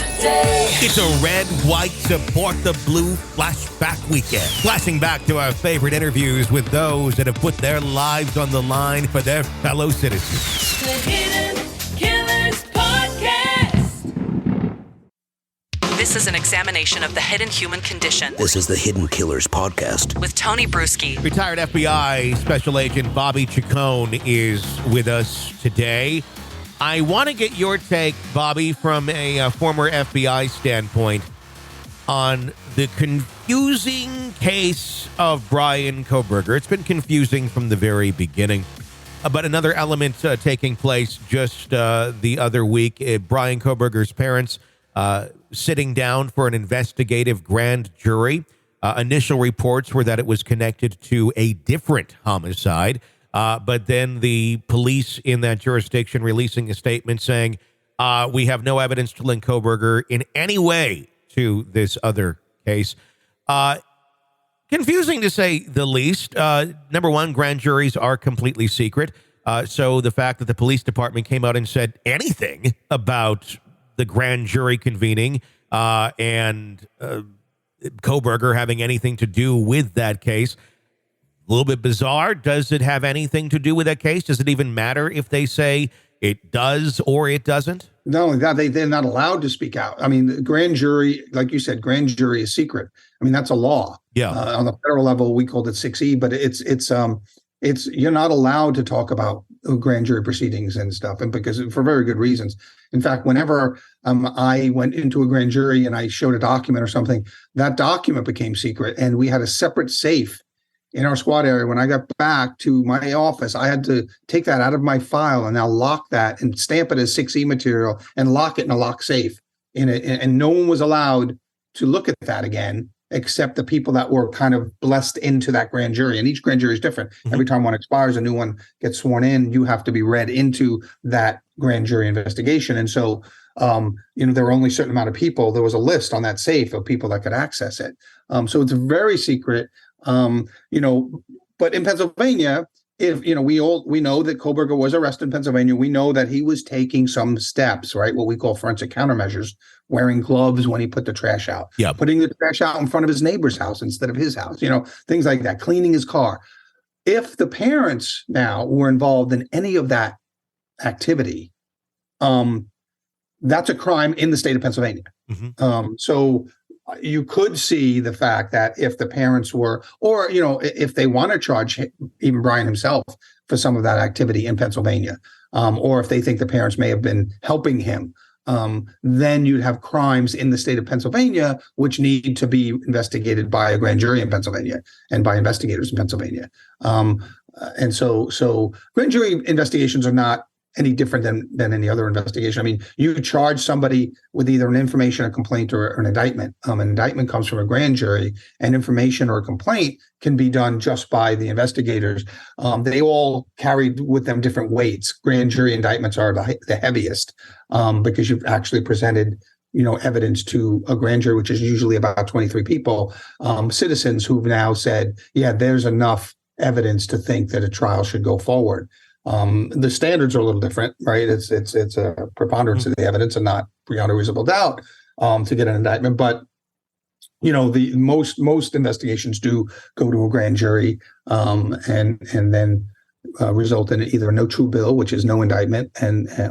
today. It's a red, white, support the blue flashback weekend. Flashing back to our favorite interviews with those that have put their lives on the line for their fellow citizens. The Hidden Killers Podcast. This is an examination of the hidden human condition. This is the Hidden Killers Podcast. With Tony Brueski. Retired FBI Special Agent Bobby Chacon is with us today. I want to get your take, Bobby, from a former FBI standpoint on the confusing case of Bryan Kohberger. It's been confusing from the very beginning. But another element taking place just the other week, Bryan Kohberger's parents sitting down for an investigative grand jury. Initial reports were that it was connected to a different homicide. But then the police in that jurisdiction releasing a statement saying, we have no evidence to link Kohberger in any way to this other case. Confusing to say the least. Number one, grand juries are completely secret. So the fact that the police department came out and said anything about the grand jury convening and Kohberger having anything to do with that case, a little bit bizarre. Does it have anything to do with that case? Does it even matter if they say it does or it doesn't? Not only that, they're not allowed to speak out. I mean, the grand jury, like you said, grand jury is secret. I mean, that's a law. Yeah. On the federal level, we called it 6E, but it's you're not allowed to talk about grand jury proceedings and stuff, and because for very good reasons. In fact, whenever I went into a grand jury and I showed a document or something, that document became secret, and we had a separate safe in our squad area. When I got back to my office, I had to take that out of my file and now lock that and stamp it as 6E material and lock it in a lock safe in it. And no one was allowed to look at that again, except the people that were kind of blessed into that grand jury. And each grand jury is different. Mm-hmm. Every time one expires, a new one gets sworn in. You have to be read into that grand jury investigation. And so, there were only a certain amount of people. There was a list on that safe of people that could access it. So it's very secret. But in Pennsylvania, if we know that Kohberger was arrested in Pennsylvania, we know that he was taking some steps, right? What we call forensic countermeasures, wearing gloves when he put the trash out, putting the trash out in front of his neighbor's house instead of his house, things like that, cleaning his car. If the parents now were involved in any of that activity, that's a crime in the state of Pennsylvania. Mm-hmm. So you could see the fact that if the parents were, or, if they want to charge even Bryan himself for some of that activity in Pennsylvania, or if they think the parents may have been helping him, then you'd have crimes in the state of Pennsylvania, which need to be investigated by a grand jury in Pennsylvania and by investigators in Pennsylvania. And so grand jury investigations are not any different than any other investigation. I mean, you charge somebody with either an information, a complaint, or an indictment. An indictment comes from a grand jury, and information or a complaint can be done just by the investigators. They all carry with them different weights. Grand jury indictments are the heaviest because you've actually presented evidence to a grand jury, which is usually about 23 people, citizens who've now said, yeah, there's enough evidence to think that a trial should go forward. The standards are a little different, right? It's a preponderance of the evidence and not beyond a reasonable doubt to get an indictment. But the most investigations do go to a grand jury and then result in either a no true bill, which is no indictment,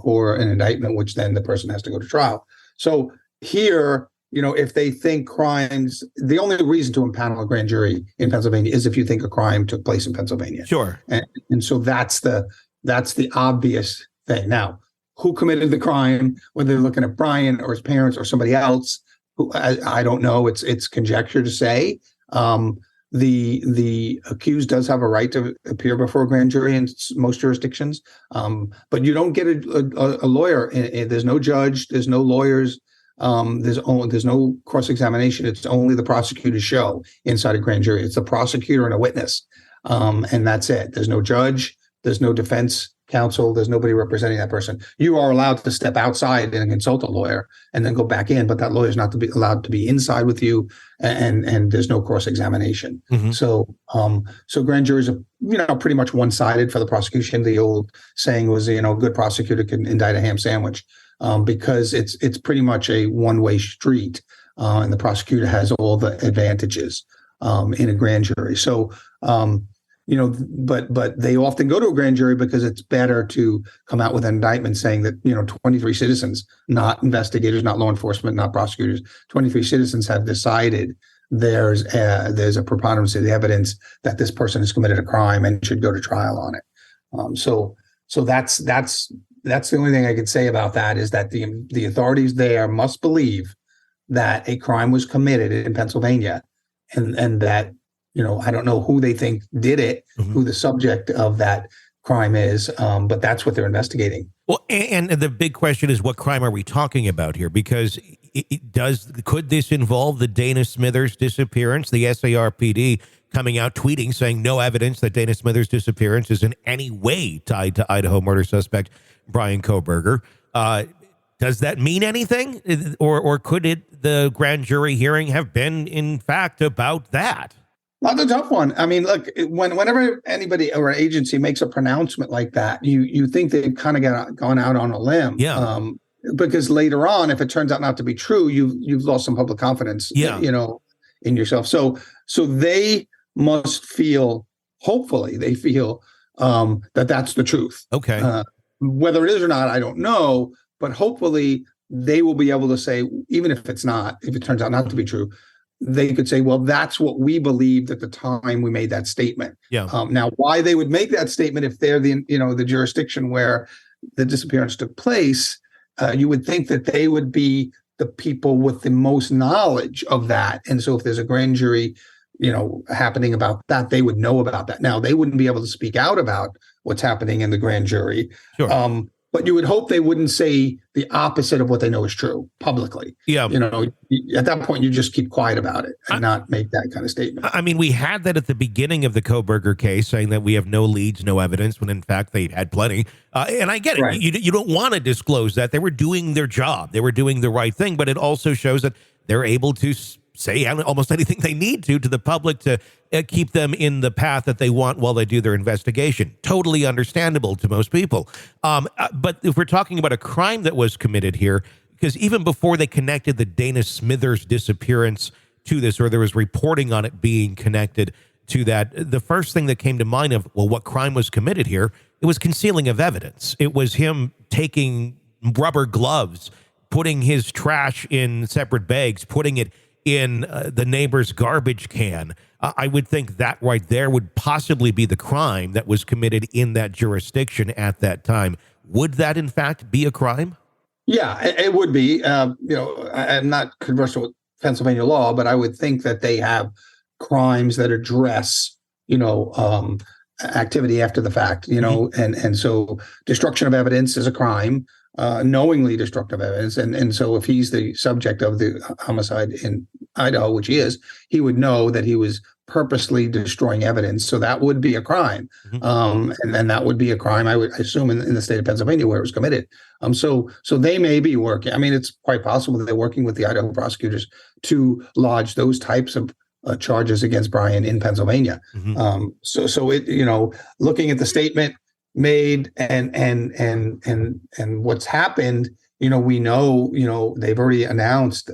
or an indictment, which then the person has to go to trial. So here, if they think crimes, the only reason to impanel a grand jury in Pennsylvania is if you think a crime took place in Pennsylvania. Sure. And so that's the obvious thing. Now, who committed the crime, whether they're looking at Bryan or his parents or somebody else, who I don't know. It's conjecture to say. The accused does have a right to appear before a grand jury in most jurisdictions, but you don't get a lawyer. There's no judge. There's no lawyers. There's no cross-examination. It's only the prosecutor's show inside a grand jury. It's the prosecutor and a witness, and that's it. There's no judge. There's no defense counsel. There's nobody representing that person. You are allowed to step outside and consult a lawyer and then go back in, but that lawyer is not to be allowed to be inside with you, and there's no cross-examination. Mm-hmm. So grand juries are pretty much one-sided for the prosecution. The old saying was, a good prosecutor can indict a ham sandwich. because it's pretty much a one-way street, and the prosecutor has all the advantages in a grand jury. So, but they often go to a grand jury because it's better to come out with an indictment saying that 23 citizens, not investigators, not law enforcement, not prosecutors, 23 citizens have decided there's a preponderance of the evidence that this person has committed a crime and should go to trial on it. So that's the only thing I could say about that, is that the authorities there must believe that a crime was committed in Pennsylvania, and that, I don't know who they think did it, who the subject of that crime is, but that's what they're investigating. Well, and the big question is, what crime are we talking about here? Because could this involve the Dana Smithers disappearance? The SARPD coming out tweeting saying no evidence that Dana Smithers' disappearance is in any way tied to Idaho murder suspect Bryan Kohberger. Does that mean anything? Or could the grand jury hearing have been, in fact, about that? That's a tough one. I mean, look, whenever anybody or an agency makes a pronouncement like that, you think they've kind of gone out on a limb. Yeah. Because later on, if it turns out not to be true, you've lost some public confidence, in yourself. So they must feel, hopefully they feel that that's the truth. Okay. Whether it is or not, I don't know, but hopefully they will be able to say, even if it turns out not to be true, they could say, well, that's what we believed at the time we made that statement. Yeah. Now, why they would make that statement if they're the jurisdiction where the disappearance took place, you would think that they would be the people with the most knowledge of that. And so if there's a grand jury, happening about that, they would know about that. Now, they wouldn't be able to speak out about what's happening in the grand jury. Sure. But you would hope they wouldn't say the opposite of what they know is true publicly. Yeah. At that point, you just keep quiet about it and not make that kind of statement. I mean, we had that at the beginning of the Kohberger case, saying that we have no leads, no evidence, when in fact they had plenty. And I get it. Right. You don't want to disclose that. They were doing their job. They were doing the right thing. But it also shows that they're able to say almost anything they need to the public to keep them in the path that they want while they do their investigation. Totally understandable to most people. But if we're talking about a crime that was committed here, because even before they connected the Dana Smithers disappearance to this, or there was reporting on it being connected to that, the first thing that came to mind of, well, what crime was committed here? It was concealing of evidence. It was him taking rubber gloves, putting his trash in separate bags, putting it in the neighbor's garbage can. I would think that right there would possibly be the crime that was committed in that jurisdiction at that time. Would that, in fact, be a crime? Yeah, it would be. I'm not conversant with Pennsylvania law, but I would think that they have crimes that address, activity after the fact, and so destruction of evidence is a crime. Knowingly destructive evidence. And so if he's the subject of the homicide in Idaho, which he is, he would know that he was purposely destroying evidence. So that would be a crime. And then that would be a crime, I would assume, in the state of Pennsylvania where it was committed. So they may be working. I mean, it's quite possible that they're working with the Idaho prosecutors to lodge those types of charges against Bryan in Pennsylvania. So it, looking at the statement made and what's happened, we know, they've already announced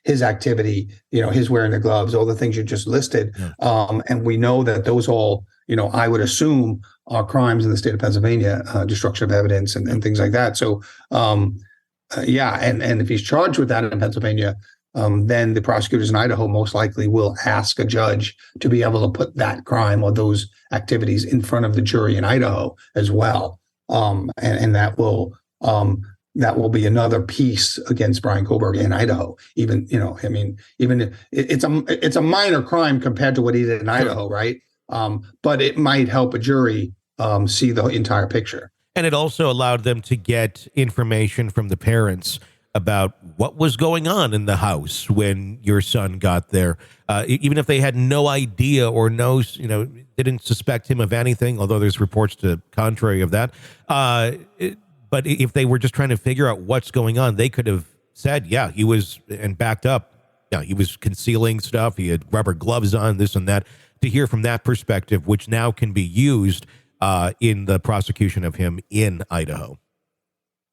his activity, his wearing the gloves, all the things you just listed. And we know that those all, I would assume are crimes in the state of Pennsylvania, destruction of evidence and things like that. So, and if he's charged with that in Pennsylvania, then the prosecutors in Idaho most likely will ask a judge to be able to put that crime or those activities in front of the jury in Idaho as well. And that will be another piece against Bryan Kohberger in Idaho. Even it's a minor crime compared to what he did in Idaho, right? But it might help a jury see the entire picture. And it also allowed them to get information from the parents about what was going on in the house when your son got there. Even if they had no idea or didn't suspect him of anything, although there's reports to contrary of that. But if they were just trying to figure out what's going on, they could have said, he was, and backed up. Yeah, he was concealing stuff. He had rubber gloves on, this and that, to hear from that perspective, which now can be used in the prosecution of him in Idaho.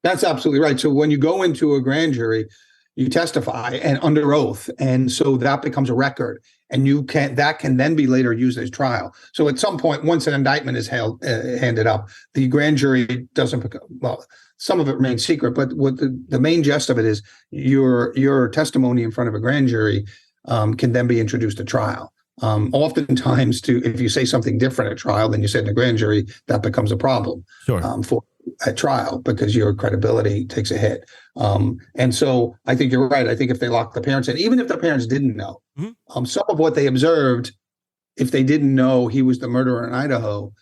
That's absolutely right. So when you go into a grand jury, you testify and under oath, and so that becomes a record, and that can then be later used as trial. So at some point, once an indictment is handed up, the grand jury doesn't become, well, some of it remains secret, but what the main gist of it is your testimony in front of a grand jury can then be introduced at trial. Oftentimes, if you say something different at trial than you said in a grand jury, that becomes a problem. Sure. For at trial, because your credibility takes a hit. And so I think you're right. I think if they lock the parents in, even if the parents didn't know, some of what they observed, if they didn't know he was the murderer in Idaho,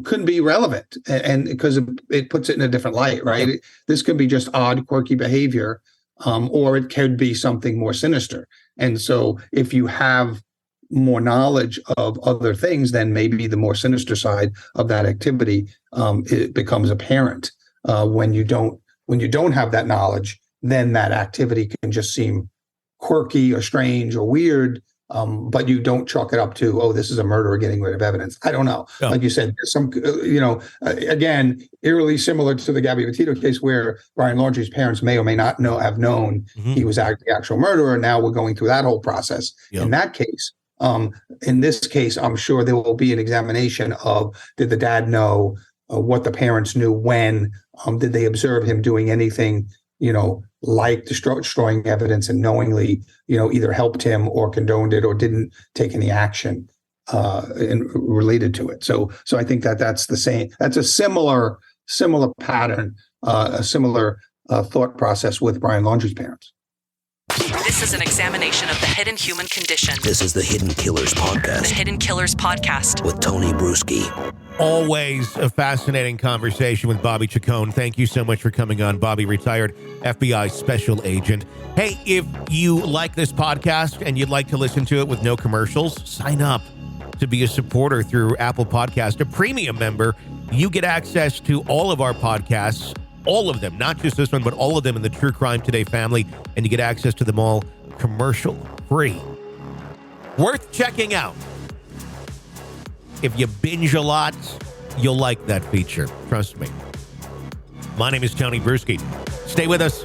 could be relevant, and because it puts it in a different light, right? Yeah. This could be just odd, quirky behavior, or it could be something more sinister. And so if you have more knowledge of other things, then maybe the more sinister side of that activity it becomes apparent. When you don't have that knowledge, then that activity can just seem quirky or strange or weird, but you don't chalk it up to, oh, this is a murderer getting rid of evidence. I don't know. No. Like you said, some again, eerily similar to the Gabby Petito case, where Brian Laundrie's parents may or may not have known he was the actual murderer. Now we're going through that whole process. Yep. In that case. In this case, I'm sure there will be an examination of, did the dad know what the parents knew when? Did they observe him doing anything, like destroying evidence and knowingly, either helped him or condoned it or didn't take any action related to it. So I think that's the same. That's a similar pattern, a similar thought process with Brian Laundrie's parents. This is an examination of the hidden human condition. This is the Hidden Killers Podcast. The Hidden Killers Podcast. With Tony Brueski. Always a fascinating conversation with Bobby Chacon. Thank you so much for coming on, Bobby, retired FBI special agent. Hey, if you like this podcast and you'd like to listen to it with no commercials, sign up to be a supporter through Apple Podcast, a premium member. You get access to all of our podcasts, all of them, not just this one, but all of them in the True Crime Today family, and you get access to them all commercial free. Worth checking out. If you binge a lot, you'll like that feature. Trust me. My name is Tony Brueski. Stay with us.